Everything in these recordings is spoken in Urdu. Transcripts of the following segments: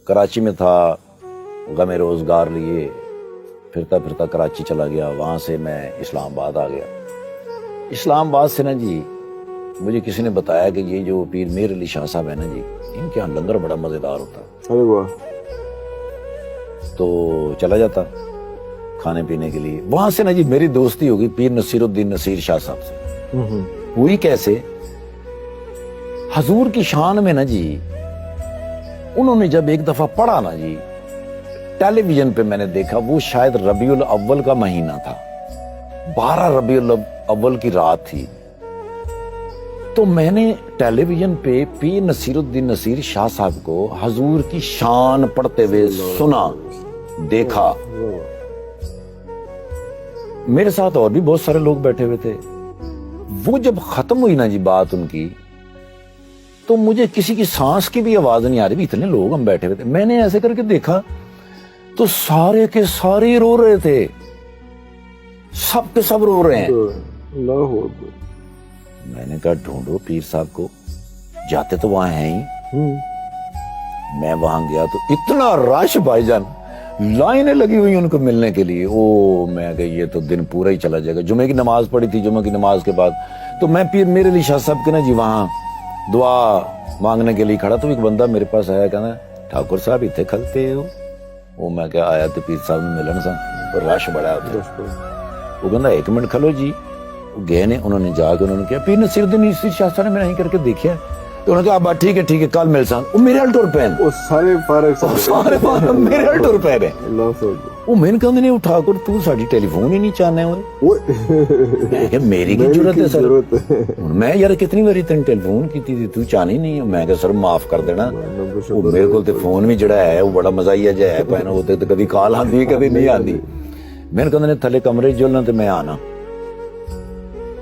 کراچی میں تھا غم روزگار لیے، پھرتا پھرتا کراچی چلا گیا، وہاں سے میں اسلام آباد آ گیا۔ اسلام آباد سے نا جی مجھے کسی نے بتایا کہ یہ جو پیر میر علی شاہ صاحب ہے نا جی، ان کے یہاں لنگر بڑا مزیدار ہوتا ہے۔ ارے واہ۔ تو چلا جاتا کھانے پینے کے لیے۔ وہاں سے نا جی میری دوستی ہوگی پیر نصیر الدین نصیر شاہ صاحب سے۔ ہوئی کیسے؟ حضور کی شان میں نا جی انہوں نے جب ایک دفعہ پڑھا نا جی، ٹیلی ویژن پہ میں نے دیکھا، وہ شاید ربیع الاول کا مہینہ تھا، 12 ربیع الاول کی رات تھی، تو میں نے ٹیلی ویژن پہ پیر نصیر الدین نصیر شاہ صاحب کو حضور کی شان پڑھتے ہوئے سنا، دیکھا۔ میرے ساتھ اور بھی بہت سارے لوگ بیٹھے ہوئے تھے۔ وہ جب ختم ہوئی نا جی بات ان کی، تو مجھے کسی کی سانس کی بھی آواز نہیں آ رہی، اتنے لوگ ہم بیٹھے ہوئے تھے۔ میں نے ایسے کر کے دیکھا تو سارے کے سارے رو رہے تھے، سب کے سب رو رہے ہیں۔ اللہ اکبر۔ میں نے کہا ڈھونڈو پیر صاحب کو، جاتے تو وہاں ہیں ہی۔ میں وہاں گیا تو اتنا رش بھائی جان، لائنیں لگی ہوئی ان کو ملنے کے لیے۔ او میں کہ یہ تو دن پورا ہی چلا جائے گا۔ جمعے کی نماز پڑھی تھی، جمعے کی نماز کے بعد تو میں پیر میر علی شاہ صاحب کے نا جی وہاں دعا مانگنے کے لیے کھڑا، تو ایک بندہ میرے پاس آیا، کہنا ٹھاکر صاحب اتنے کھلتے ہو؟ وہ میں کیا آیا تو پیر صاحب نے ملن سا، رش بڑا ہوتا۔ وہ کہنا 1 منٹ کھلو جی۔ گئے نے، انہوں نے جا کے انہوں نے کیا، پیر نصیر الدین نصیر شاہ صاحب نے میں نہیں کر کے دیکھا، تو انہوں نے کہا اب ٹھیک ہے ٹھیک ہے کل مل سان۔ وہ میرے ہل ٹور پین، وہ سارے فارغ سارے میرے ہل ٹور پین ہے۔ اللہ اکبر۔ وہ میں نے کہا نہیں اٹھا کر تو ساڈی ٹیلی فون ہی نہیں چاہنے ہوئے۔ میں کہ میری کی ضرورت ہے سر؟ میں یار کتنی باری تین ٹیلی فون کی تھی تو چاہنی نہیں ہے۔ میں کہ سر معاف کر دینا، وہ میرے کو تے فون بھی جڑا ہے وہ بڑا مزاحیہ جہا ہے پہنا، وہ تے کدی کال آندی ہے کدی نہیں آندی۔ میں نے کہا نہیں تھلے کمرے جولنا تے میں آنا۔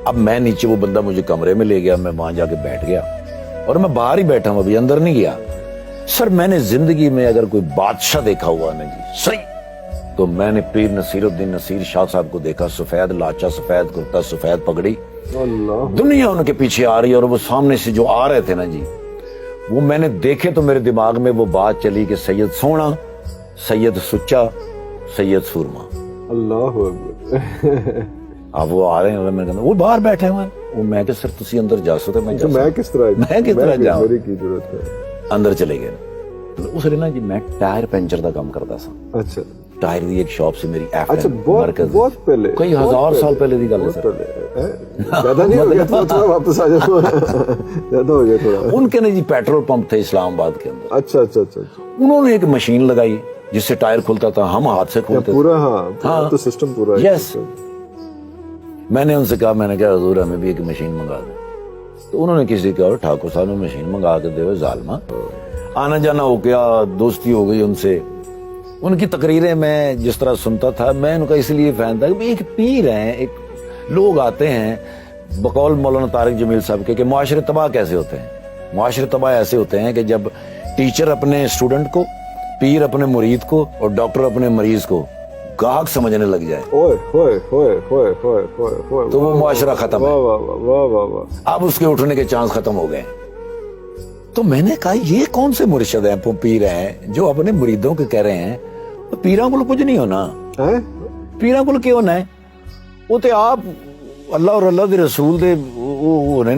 اب میں نیچے، وہ بندہ مجھے کمرے میں لے گیا، میں وہاں جا کے بیٹھ گیا اور میں باہر ہی بیٹھا ہوں، ابھی اندر نہیں گیا۔ سر میں نے زندگی میں اگر کوئی بادشاہ دیکھا ہوا نا جی صحیح، تو میں نے پیر نصیر الدین نصیر شاہ صاحب کو دیکھا، سفید لاچا، سفید کرتا، سفید پگڑی، دنیا ان کے پیچھے آ رہی ہے، اور وہ سامنے سے جو آ رہے تھے نا جی، وہ میں نے دیکھے تو میرے دماغ میں وہ بات چلی کہ سید سونا، سید سچا، سید سورما۔ اللہ اکبر۔ اب وہ آ رہے ہیں، میں کہتا وہ باہر بیٹھے ہوئے ہیں۔ وہ میں کہ سر تسی اندر جا سکتے، میں کس طرح جاؤں؟ میری کی ضرورت ہے۔ اندر چلے گئے۔ اس لیے نا جی میں ٹائر پنچر کا کام کرتا سا۔ اچھا ٹائر دی ایک شاپ سے میری ایف اچھا، بہت پہلے، کئی ہزار سال پہلے دی گل ہے سر۔ زیادہ نہیں ہو گیا تھوڑا، واپس آ جاؤ، زیادہ ہو گیا تھوڑا۔ ان کے نا جی پیٹرول پمپ تھے اسلام آباد کے اندر۔ اچھا اچھا اچھا۔ انہوں نے ایک مشین لگائی جس سے ٹائر کھلتا تھا، ہم ہاتھ سے کھولتے پورا؟ ہاں تو سسٹم پورا ہے۔ یس۔ میں نے ان سے کہا، میں نے کہا حضور ہمیں بھی ایک مشین منگا دیں۔ تو انہوں نے کسی کہا ٹھاکر صاحب نے مشین منگا کے دے، ظالمہ۔ آنا جانا ہو گیا، دوستی ہو گئی ان سے۔ ان کی تقریریں میں جس طرح سنتا تھا، میں ان کا اس لیے فین تھا کہ ایک پیر ہیں، ایک لوگ آتے ہیں بقول مولانا طارق جمیل صاحب کے کہ معاشرے تباہ کیسے ہوتے ہیں۔ معاشرے تباہ ایسے ہوتے ہیں کہ جب ٹیچر اپنے اسٹوڈنٹ کو، پیر اپنے مرید کو، اور ڈاکٹر اپنے مریض کو گاہک سمجھنے لگ جائے تو وہ معاشرہ ختم ہے، اب اس کے اٹھنے کے چانس ختم ہو گئے۔ تو میں نے کہا یہ کون سے مرشد ہیں، پیر ہیں جو اپنے مریدوں کے کہہ رہے ہیں پیراں کو کچھ نہیں ہونا، پیراں کو کیوں ہونا ہے؟ وہ تو آپ اللہ اور اللہ دے رسول دے ہونے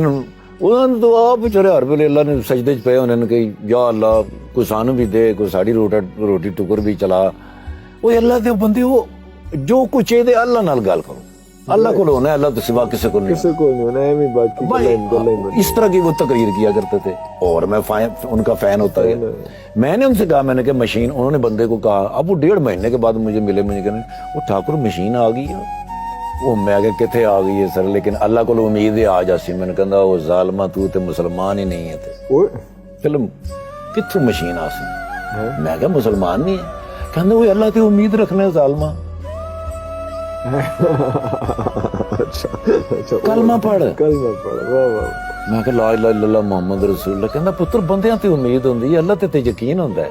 تو آپ بچارے ہر ویلے اللہ نے سجدے چ پے ہونے نے کہ یا اللہ کوئی سانو بھی دے، کوئی ساڑی روٹی ٹکر بھی چلا۔ وہ اللہ دے بندے، وہ جو کچھ چاہیے اللہ نال گل کرو، اللہ کو ہونا ہے، اللہ تو سوا کسی کو نہیں ہونا۔ اس طرح کی وہ تقریر کیا کرتے تھے اور میں ان کا فین ہوتا گیا۔ میں نے ان سے کہا، میں نے کہا مشین، انہوں نے بندے کو کہا، اب وہ 1.5 مہینے کے بعد مجھے ملے، مجھے کہنے وہ ٹھاکر مشین آ گئی ہے۔ وہ میں کہ کتنے آ گئی ہے سر، لیکن اللہ کو امید ہے آ جاسی۔ میں نے کہا وہ ظالمہ تو تے مسلمان ہی نہیں ہے تے فلم کتھوں مشین آ سی؟ میں کہا مسلمان نہیں ہے، کہنے وہ اللہ تے امید رکھنے ظالمہ، کلمہ پڑھ۔ میں کہا لا الہ الا اللہ محمد رسول اللہ۔ کہندا پتر بندیاں تے امید ہوندی ہے، اللہ تے یقین ہوندا ہے۔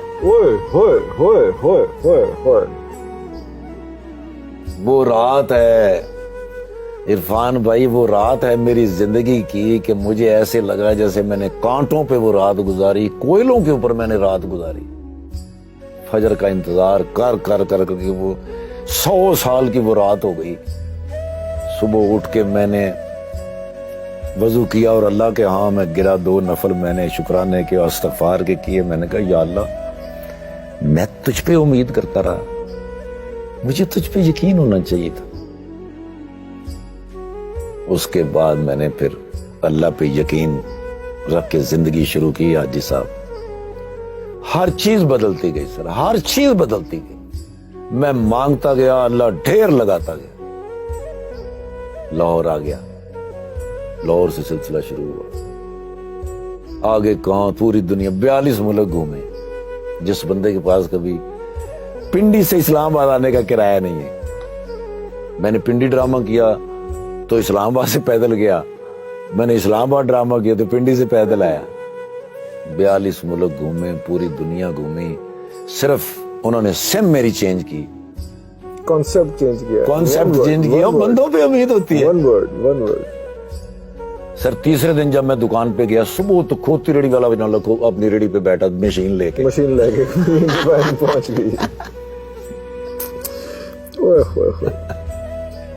وہ رات ہے عرفان بھائی، وہ رات ہے میری زندگی کی کہ مجھے ایسے لگا جیسے میں نے کانٹوں پہ وہ رات گزاری، کوئلوں کے اوپر میں نے رات گزاری۔ فجر کا انتظار کر کر کر کر کے وہ 100 سال کی وہ رات ہو گئی. صبح اٹھ کے میں نے وضو کیا اور اللہ کے ہاں میں گرا, 2 نفل میں نے شکرانے کے اور استغفار کے کیے. میں نے کہا یا اللہ میں تجھ پہ امید کرتا رہا, مجھے تجھ پہ یقین ہونا چاہیے تھا. اس کے بعد میں نے پھر اللہ پہ یقین رکھ کے زندگی شروع کی. حاجی صاحب ہر چیز بدلتی گئی سر, ہر چیز بدلتی گئی. میں مانگتا گیا, اللہ ڈھیر لگاتا گیا. لاہور آ گیا, لاہور سے سلسلہ شروع ہوا. آگے کہاں پوری دنیا 42 ملک گھومے. جس بندے کے پاس کبھی پنڈی سے اسلام آباد آنے کا کرایہ نہیں ہے, میں نے پنڈی ڈرامہ کیا تو اسلام آباد سے پیدل گیا, میں نے اسلام آباد ڈرامہ کیا تو پنڈی سے پیدل آیا. 42 ملک گھومے, پوری دنیا گھومی. صرف انہوں نے سم میری چینج کی, کانسیپٹ چینج کیا, کانسیپٹ چینج کیا. بندوں پہ امید ہوتی ہے. One word. سر تیسرے دن جب میں دکان پہ گیا, صبح تو کھوتی ریڑھی والا بنا لکھو اپنی ریڑھی پہ بیٹھا مشین لے کے پہنچ گئی.